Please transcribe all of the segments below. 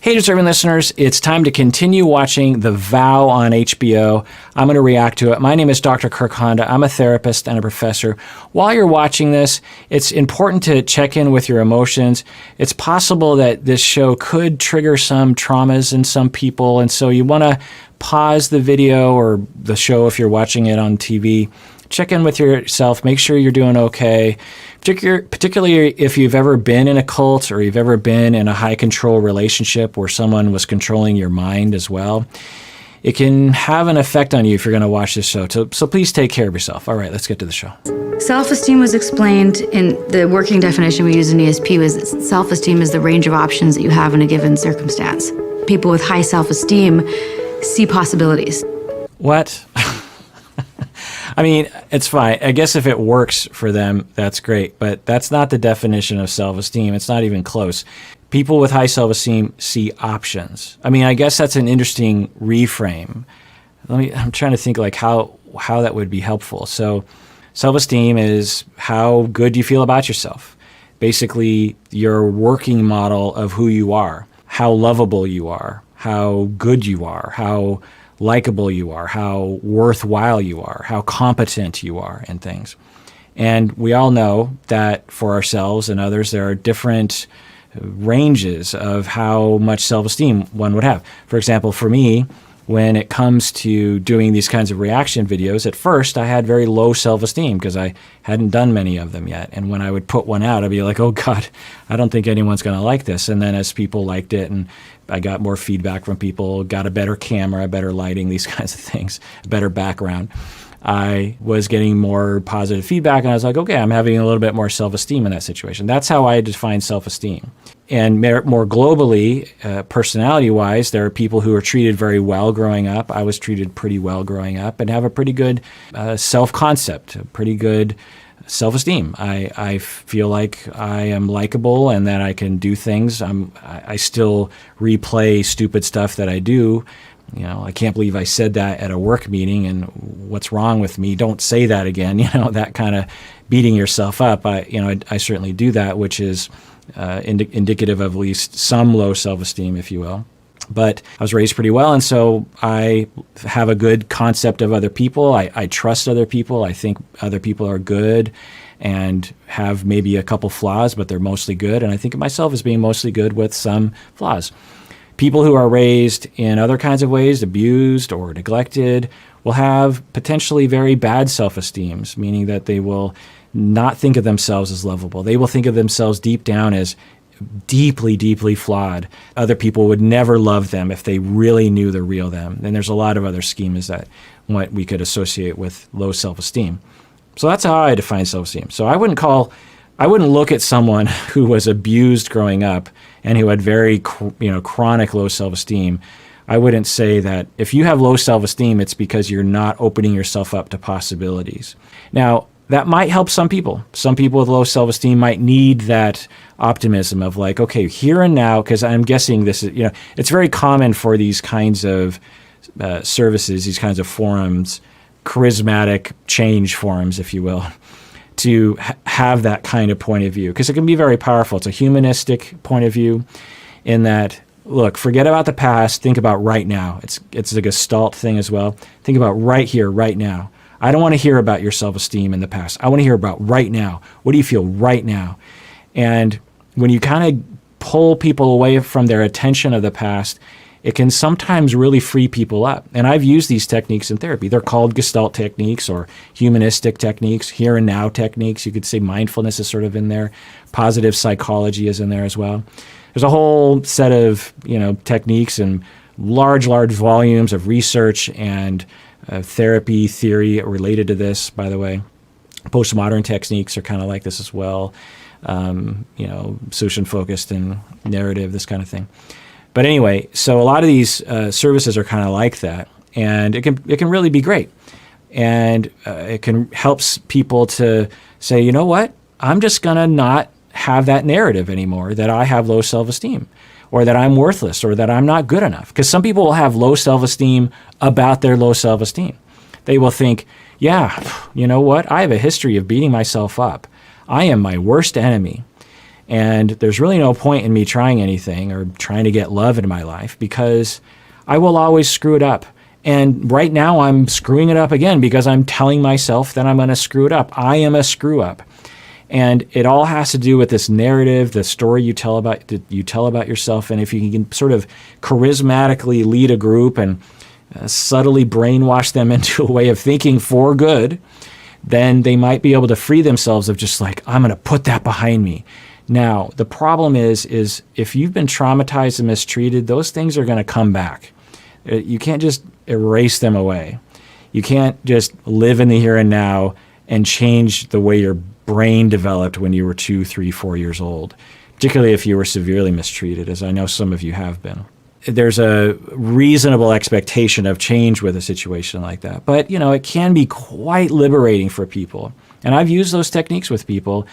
Hey, deserving listeners, it's time to continue watching The Vow on HBO. I'm going to react to it. My name is Dr. Kirk Honda. I'm a therapist and a professor. While you're watching this, it's important to check in with your emotions. It's possible that this show could trigger some traumas in some people, and so you want to pause the video or the show if you're watching it on TV. Check in with yourself, make sure you're doing okay, particularly if you've ever been in a cult or you've ever been in a high control relationship where someone was controlling your mind as well. It can have an effect on you if you're going to watch this show. So please take care of yourself. All right, let's get to the show. Self-esteem was explained in the working definition we use in ESP was self-esteem is the range of options that you have in a given circumstance. People with high self-esteem see possibilities. What? I mean, it's fine. I guess if it works for them, that's great. But that's not the definition of self-esteem. It's not even close. People with high self-esteem see options. I mean, I guess that's an interesting reframe. I'm trying to think like how that would be helpful. So self-esteem is how good you feel about yourself. Basically, your working model of who you are, how lovable you are, how good you are, how likable you are, how worthwhile you are, how competent you are in things. And we all know that for ourselves and others, there are different ranges of how much self-esteem one would have. For example, for me, when it comes to doing these kinds of reaction videos, at first I had very low self-esteem because I hadn't done many of them yet. And when I would put one out, I'd be like, oh God, I don't think anyone's going to like this. And then as people liked it and I got more feedback from people, got a better camera, better lighting, these kinds of things, a better background, I was getting more positive feedback, and I was like, okay, I'm having a little bit more self-esteem in that situation. That's how I define self-esteem. And more globally, personality-wise, there are people who are treated very well growing up. I was treated pretty well growing up and have a pretty good self-concept, a pretty good self-esteem. I feel like I am likable and that I can do things. I still replay stupid stuff that I do. You know, I can't believe I said that at a work meeting, and what's wrong with me? Don't say that again. You know, that kind of beating yourself up. I certainly do that, which is indicative of at least some low self-esteem, if you will. But I was raised pretty well, and so I have a good concept of other people. I trust other people. I think other people are good and have maybe a couple flaws, but they're mostly good. And I think of myself as being mostly good with some flaws. People who are raised in other kinds of ways, abused or neglected, will have potentially very bad self-esteems, meaning that they will not think of themselves as lovable. They will think of themselves deep down as deeply, deeply flawed. Other people would never love them if they really knew the real them. And there's a lot of other schemas that what we could associate with low self-esteem. So that's how I define self-esteem. So I wouldn't look at someone who was abused growing up and who had very, chronic low self-esteem. I wouldn't say that if you have low self-esteem, it's because you're not opening yourself up to possibilities. Now, that might help some people. Some people with low self-esteem might need that optimism of like, okay, here and now, because I'm guessing this is, it's very common for these kinds of services, these kinds of forums, charismatic change forums, if you will, to have that kind of point of view, because it can be very powerful. It's a humanistic point of view in that, look, forget about the past, think about right now. It's a Gestalt thing as well. Think about right here, right now. I don't want to hear about your self-esteem in the past. I want to hear about right now. What do you feel right now? And when you kind of pull people away from their attention of the past, it can sometimes really free people up. And I've used these techniques in therapy. They're called Gestalt techniques or humanistic techniques, here and now techniques. You could say mindfulness is sort of in there. Positive psychology is in there as well. There's a whole set of techniques and large volumes of research and therapy theory related to this, by the way. Postmodern techniques are kind of like this as well. Solution-focused and narrative, this kind of thing. But anyway, so a lot of these services are kind of like that, and it can really be great. And it can help people to say, you know what, I'm just going to not have that narrative anymore that I have low self-esteem or that I'm worthless or that I'm not good enough. Because some people will have low self-esteem about their low self-esteem. They will think, yeah, you know what, I have a history of beating myself up. I am my worst enemy. And there's really no point in me trying anything or trying to get love in my life because I will always screw it up. And right now I'm screwing it up again because I'm telling myself that I'm going to screw it up. I am a screw up. And it all has to do with this narrative, the story you tell about yourself. And if you can sort of charismatically lead a group and subtly brainwash them into a way of thinking for good, then they might be able to free themselves of just like, I'm going to put that behind me. Now, the problem is if you've been traumatized and mistreated, those things are going to come back. You can't just erase them away. You can't just live in the here and now and change the way your brain developed when you were 2, 3, 4 years old, particularly if you were severely mistreated, as I know some of you have been. There's a reasonable expectation of change with a situation like that. But, it can be quite liberating for people. And I've used those techniques with people,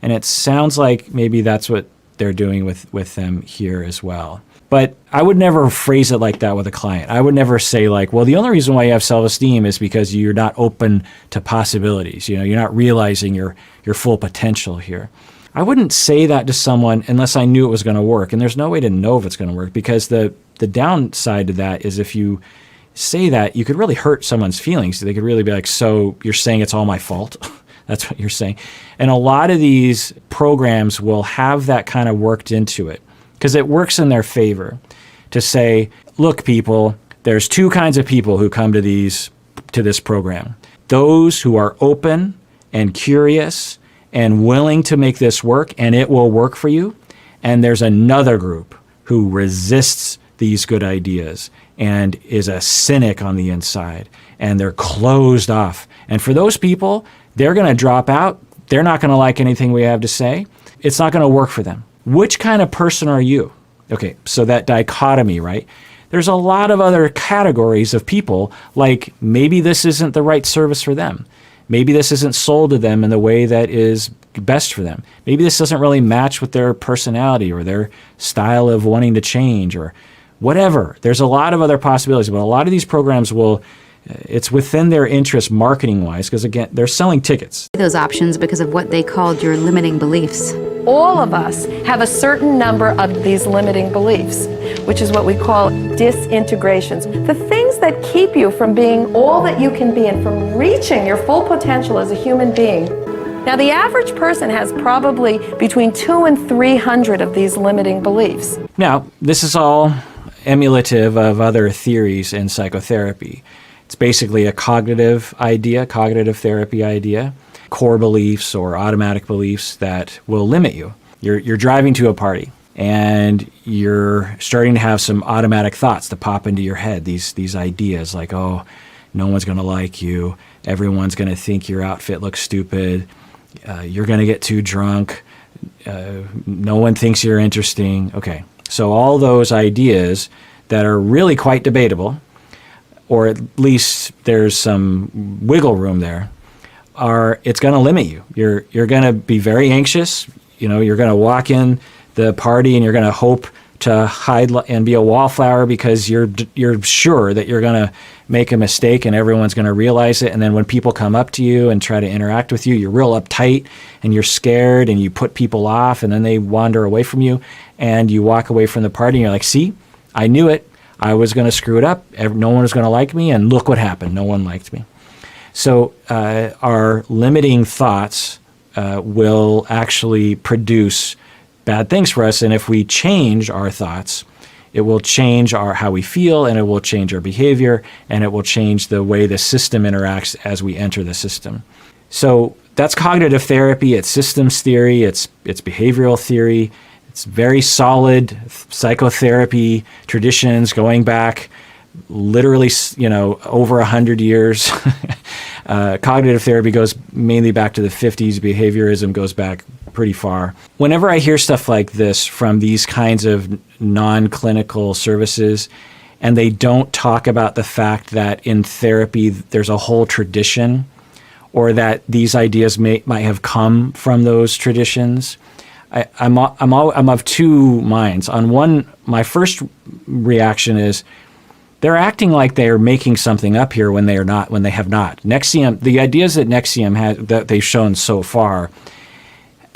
and it sounds like maybe that's what they're doing with them here as well. But I would never phrase it like that with a client. I would never say like, well, the only reason why you have self-esteem is because you're not open to possibilities. You're not realizing your full potential here. I wouldn't say that to someone unless I knew it was going to work. And there's no way to know if it's going to work because the downside to that is if you say that, you could really hurt someone's feelings. They could really be like, so you're saying it's all my fault? That's what you're saying. And a lot of these programs will have that kind of worked into it, because it works in their favor to say, look, people, there's two kinds of people who come to this program. Those who are open and curious and willing to make this work, and it will work for you. And there's another group who resists these good ideas and is a cynic on the inside, and they're closed off. And for those people, they're going to drop out. They're not going to like anything we have to say. It's not going to work for them. Which kind of person are you? Okay, so that dichotomy, right? There's a lot of other categories of people, like maybe this isn't the right service for them. Maybe this isn't sold to them in the way that is best for them. Maybe this doesn't really match with their personality or their style of wanting to change or whatever. There's a lot of other possibilities, but a lot of these programs it's within their interest marketing-wise, because again, they're selling tickets. Those options because of what they called your limiting beliefs. All of us have a certain number of these limiting beliefs, which is what we call disintegrations. The things that keep you from being all that you can be and from reaching your full potential as a human being. Now, the average person has probably between 200 and 300 of these limiting beliefs. Now, this is all emulative of other theories in psychotherapy. It's basically a cognitive therapy idea, core beliefs or automatic beliefs that will limit you. You're driving to a party and you're starting to have some automatic thoughts that pop into your head, these ideas like, oh, no one's going to like you, everyone's going to think your outfit looks stupid, you're going to get too drunk, no one thinks you're interesting. Okay, so all those ideas that are really quite debatable, or at least there's some wiggle room there, it's going to limit you. You're going to be very anxious. You're going to walk in the party and you're going to hope to hide and be a wallflower because you're sure that you're going to make a mistake and everyone's going to realize it. And then when people come up to you and try to interact with you, you're real uptight and you're scared and you put people off and then they wander away from you and you walk away from the party and you're like, see, I knew it. I was going to screw it up. No one was going to like me, and look what happened. No one liked me. So our limiting thoughts will actually produce bad things for us, and if we change our thoughts, it will change how we feel, and it will change our behavior, and it will change the way the system interacts as we enter the system. So that's cognitive therapy. It's systems theory. It's behavioral theory. It's very solid psychotherapy traditions going back literally, over 100 years. Cognitive therapy goes mainly back to the 50s. Behaviorism goes back pretty far. Whenever I hear stuff like this from these kinds of non-clinical services, and they don't talk about the fact that in therapy there's a whole tradition, or that these ideas might have come from those traditions, I'm of two minds. On one, my first reaction is they're acting like they are making something up here when they are not, when they have not. NXIVM, the ideas that NXIVM has, that they've shown so far,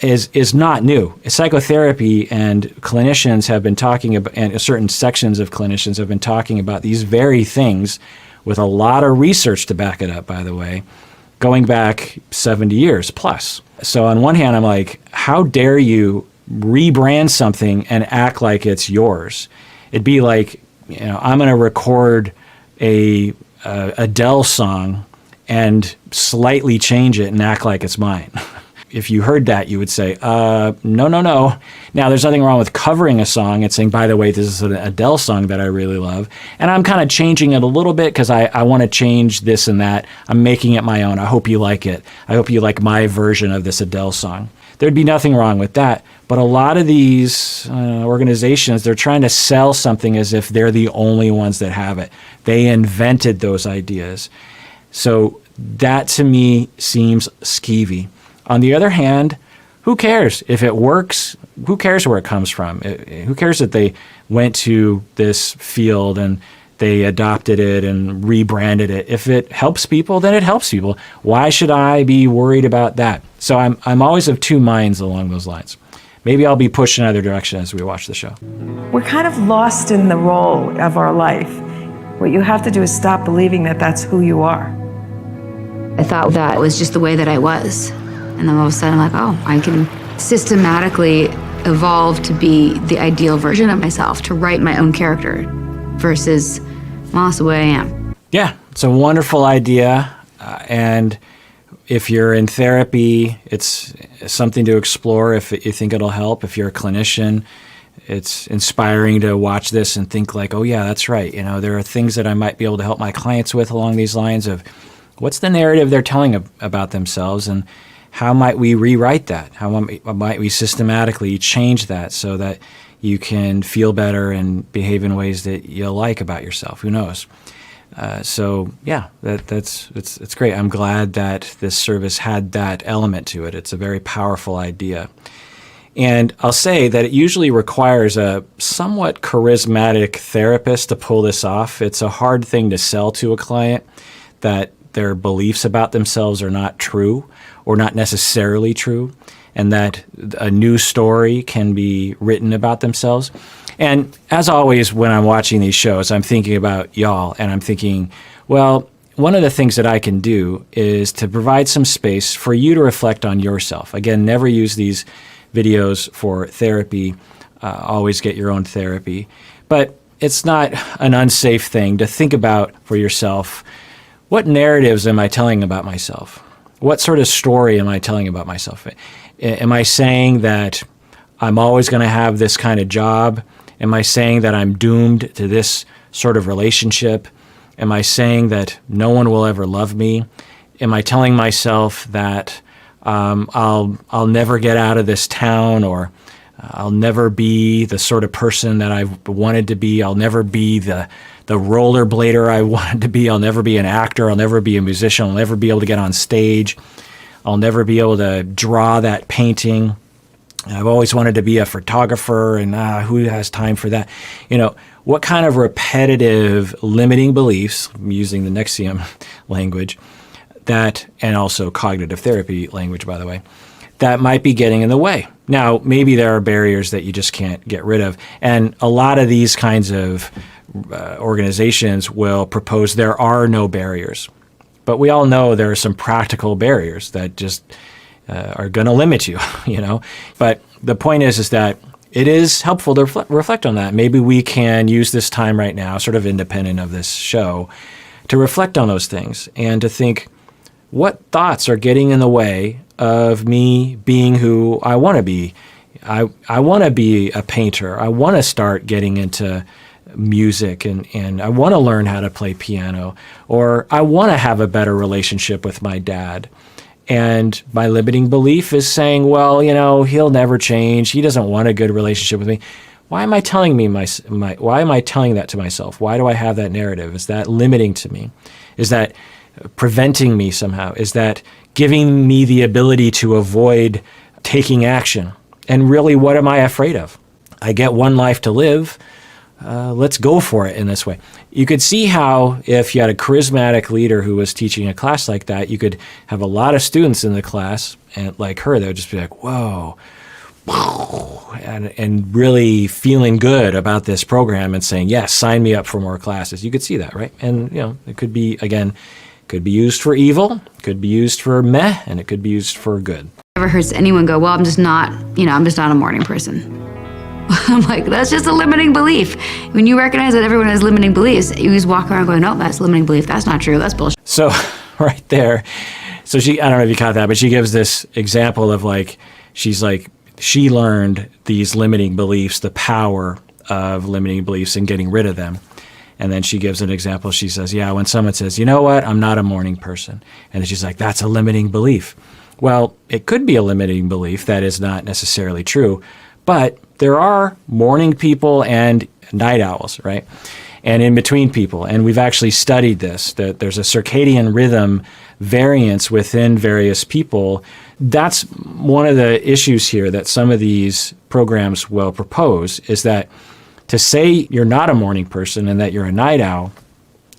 is not new. Psychotherapy and clinicians have been talking about, and certain sections of clinicians have been talking about these very things with a lot of research to back it up, by the way, going back 70 years plus. So on one hand, I'm like, how dare you rebrand something and act like it's yours? It'd be like, I'm going to record a Adele song and slightly change it and act like it's mine. If you heard that, you would say, no. Now, there's nothing wrong with covering a song and saying, by the way, this is an Adele song that I really love. And I'm kind of changing it a little bit because I want to change this and that. I'm making it my own. I hope you like it. I hope you like my version of this Adele song. There'd be nothing wrong with that. But a lot of these organizations, they're trying to sell something as if they're the only ones that have it. They invented those ideas. So that to me seems skeevy. On the other hand, who cares? If it works, who cares where it comes from? Who cares that they went to this field and they adopted it and rebranded it? If it helps people, then it helps people. Why should I be worried about that? So I'm always of two minds along those lines. Maybe I'll be pushed in another direction as we watch the show. We're kind of lost in the role of our life. What you have to do is stop believing that that's who you are. I thought that was just the way that I was. And then all of a sudden, I'm like, oh, I can systematically evolve to be the ideal version of myself, to write my own character versus, well, that's the way I am. Yeah, it's a wonderful idea. And if you're in therapy, it's something to explore if you think it'll help. If you're a clinician, it's inspiring to watch this and think like, oh, yeah, that's right. There are things that I might be able to help my clients with along these lines of what's the narrative they're telling about themselves, and how might we rewrite that? How might we systematically change that so that you can feel better and behave in ways that you like about yourself? Who knows? So yeah, it's great. I'm glad that this service had that element to it. It's a very powerful idea. And I'll say that it usually requires a somewhat charismatic therapist to pull this off. It's a hard thing to sell to a client that their beliefs about themselves are not true or not necessarily true, and that a new story can be written about themselves. And as always, when I'm watching these shows, I'm thinking about y'all, and I'm thinking, well, one of the things that I can do is to provide some space for you to reflect on yourself. Again, never use these videos for therapy. Always get your own therapy. But it's not an unsafe thing to think about for yourself, what narratives am I telling about myself? What sort of story am I telling about myself? Am I saying that I'm always going to have this kind of job? Am I saying that I'm doomed to this sort of relationship? Am I saying that no one will ever love me? Am I telling myself that I'll never get out of this town, or I'll never be the sort of person that I've wanted to be? I'll never be the rollerblader I wanted to be. I'll never be an actor. I'll never be a musician. I'll never be able to get on stage. I'll never be able to draw that painting. I've always wanted to be a photographer, and who has time for that? What kind of repetitive limiting beliefs, I'm using the NXIVM language, and also cognitive therapy language, by the way, that might be getting in the way. Now, maybe there are barriers that you just can't get rid of. And a lot of these kinds of organizations will propose there are no barriers. But we all know there are some practical barriers that just are going to limit you, But the point is that it is helpful to reflect on that. Maybe we can use this time right now, sort of independent of this show, to reflect on those things and to think, what thoughts are getting in the way of me being who I want to be? I want to be a painter. I want to start getting into music, and I want to learn how to play piano, or I want to have a better relationship with my dad. And my limiting belief is saying, well, he'll never change. He doesn't want a good relationship with me. Why am I telling why am I telling that to myself? Why do I have that narrative? Is that limiting to me? Is that preventing me somehow? Is that giving me the ability to avoid taking action? And really, what am I afraid of? I get one life to live. let's go for it in this way. You could see how if you had a charismatic leader who was teaching a class like that, you could have a lot of students in the class, and like her, they would just be like, whoa, and really feeling good about this program and saying, yes, sign me up for more classes. You could see that, right? And, it could be, again, could be used for evil, could be used for meh, and it could be used for good. Never heard anyone go, well, I'm just not a morning person. I'm like, that's just a limiting belief. When you recognize that everyone has limiting beliefs, you just walk around going, no, that's a limiting belief. That's not true. That's bullshit. So right there, so I don't know if you caught that, but she gives this example of she learned these limiting beliefs, the power of limiting beliefs and getting rid of them. And then she gives an example. She says, yeah, when someone says, you know what, I'm not a morning person. And then she's like, that's a limiting belief. Well, it could be a limiting belief. That is not necessarily true. But there are morning people and night owls, right? And in between people. And we've actually studied this, that there's a circadian rhythm variance within various people. That's one of the issues here that some of these programs will propose, is that to say you're not a morning person and that you're a night owl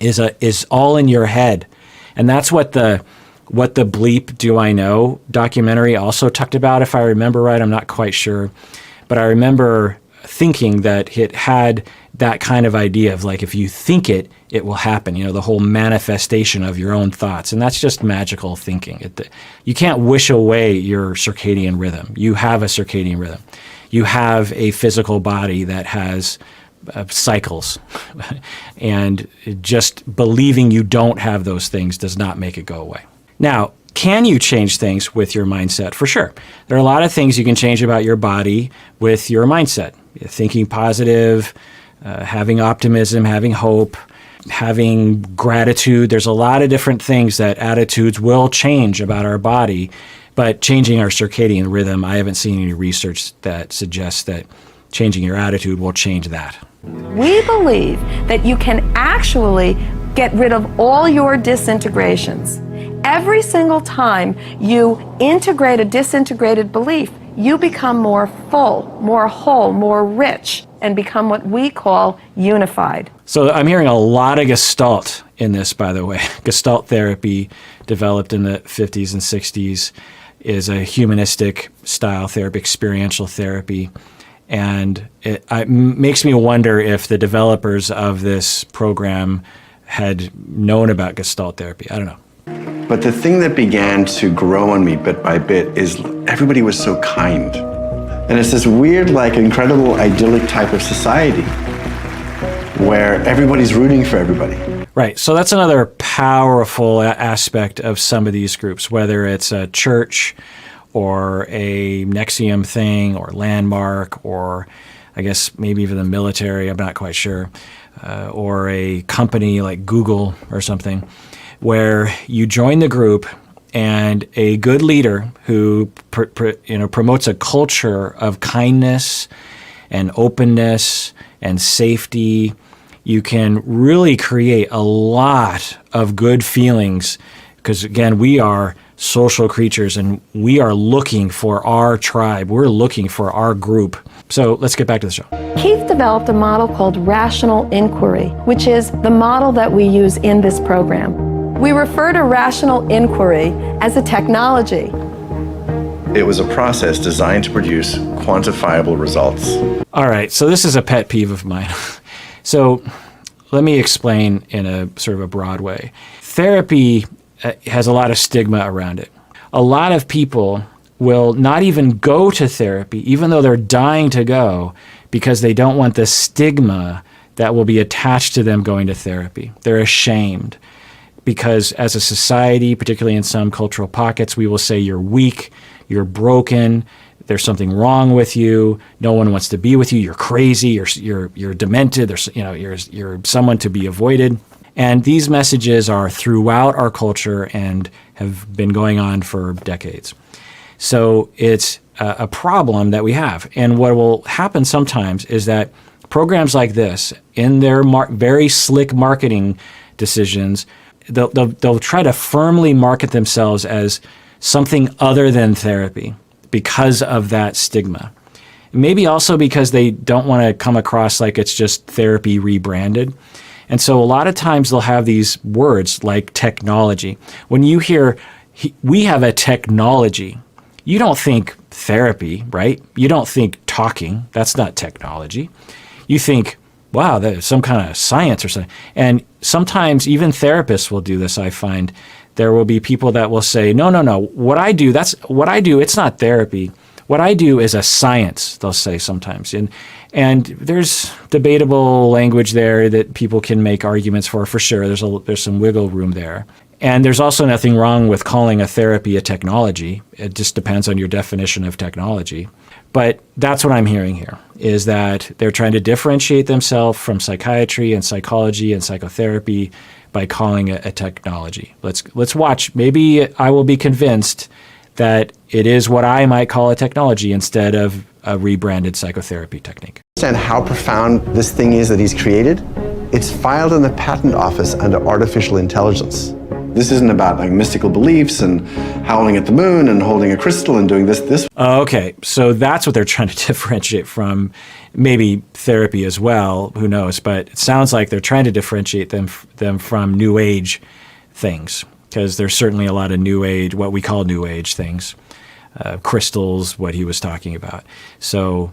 is all in your head. And that's what the Bleep Do I Know documentary also talked about, if I remember right. I'm not quite sure. But I remember thinking that it had that kind of idea of like, if you think it, it will happen, the whole manifestation of your own thoughts. And that's just magical thinking. You can't wish away your circadian rhythm. You have a circadian rhythm. You have a physical body that has cycles. And just believing you don't have those things does not make it go away. Now, can you change things with your mindset? For sure. There are a lot of things you can change about your body with your mindset. Thinking positive, having optimism, having hope, having gratitude. There's a lot of different things that attitudes will change about our body, but changing our circadian rhythm, I haven't seen any research that suggests that changing your attitude will change that. We believe that you can actually get rid of all your disintegrations. Every single time you integrate a disintegrated belief, you become more full, more whole, more rich, and become what we call unified. So I'm hearing a lot of Gestalt in this, by the way. Gestalt therapy, developed in the 50s and 60s, is a humanistic style therapy, experiential therapy. And it makes me wonder if the developers of this program had known about Gestalt therapy. I don't know. But the thing that began to grow on me bit by bit is everybody was so kind. And it's this weird, incredible, idyllic type of society where everybody's rooting for everybody. Right. So that's another powerful aspect of some of these groups, whether it's a church or a Nexium thing or Landmark or I guess maybe even the military, I'm not quite sure, or a company like Google or something, where you join the group and a good leader who promotes a culture of kindness and openness and safety, you can really create a lot of good feelings because, again, we are social creatures and we are looking for our tribe. We're looking for our group. So let's get back to the show. Keith developed a model called rational inquiry, which is the model that we use in this program. We refer to rational inquiry as a technology. It was a process designed to produce quantifiable results. All right, so this is a pet peeve of mine. So let me explain in a sort of a broad way. Therapy has a lot of stigma around it. A lot of people will not even go to therapy, even though they're dying to go, because they don't want the stigma that will be attached to them going to therapy. They're ashamed. Because as a society, particularly in some cultural pockets, we will say you're weak, you're broken, there's something wrong with you, no one wants to be with you, you're crazy, you're demented, you're someone to be avoided. And these messages are throughout our culture and have been going on for decades. So it's a problem that we have. And what will happen sometimes is that programs like this, in their very slick marketing decisions, they'll try to firmly market themselves as something other than therapy because of that stigma. Maybe also because they don't want to come across like it's just therapy rebranded. And so a lot of times they'll have these words like technology. When you hear, we have a technology, you don't think therapy, right? You don't think talking. That's not technology. You think, wow, there's some kind of science or something. And sometimes even therapists will do this, I find. There will be people that will say, no, what I do, it's not therapy. What I do is a science, they'll say sometimes. And there's debatable language there that people can make arguments for sure. There's some wiggle room there. And there's also nothing wrong with calling a therapy a technology. It just depends on your definition of technology. But that's what I'm hearing here, is that they're trying to differentiate themselves from psychiatry and psychology and psychotherapy by calling it a technology. Let's watch. Maybe I will be convinced that it is what I might call a technology instead of a rebranded psychotherapy technique. Understand how profound this thing is that he's created? It's filed in the patent office under artificial intelligence. This isn't about like mystical beliefs and howling at the moon and holding a crystal and doing this. Okay, so that's what they're trying to differentiate from, maybe therapy as well, who knows, but it sounds like they're trying to differentiate them from New Age things, because there's certainly a lot of New Age, what we call New Age things, crystals, what he was talking about. So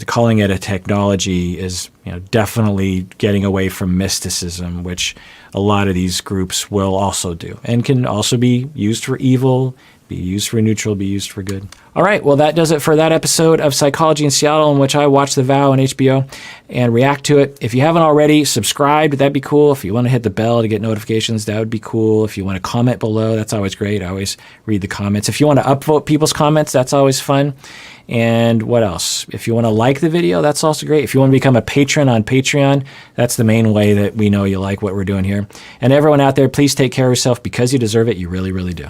calling it a technology is definitely getting away from mysticism, which a lot of these groups will also do, and can also be used for evil, be used for neutral, be used for good. All right, well, that does it for that episode of Psychology in Seattle, in which I watched The Vow on HBO and react to it. If you haven't already subscribed, that'd be cool. If you want to hit the bell to get notifications, that would be cool. If you want to comment below, that's always great. I always read the comments. If you want to upvote people's comments, that's always fun. And what else? If you want to like the video, that's also great. If you want to become a patron on Patreon, that's the main way that we know you like what we're doing here. And everyone out there, please take care of yourself because you deserve it. You really, really do.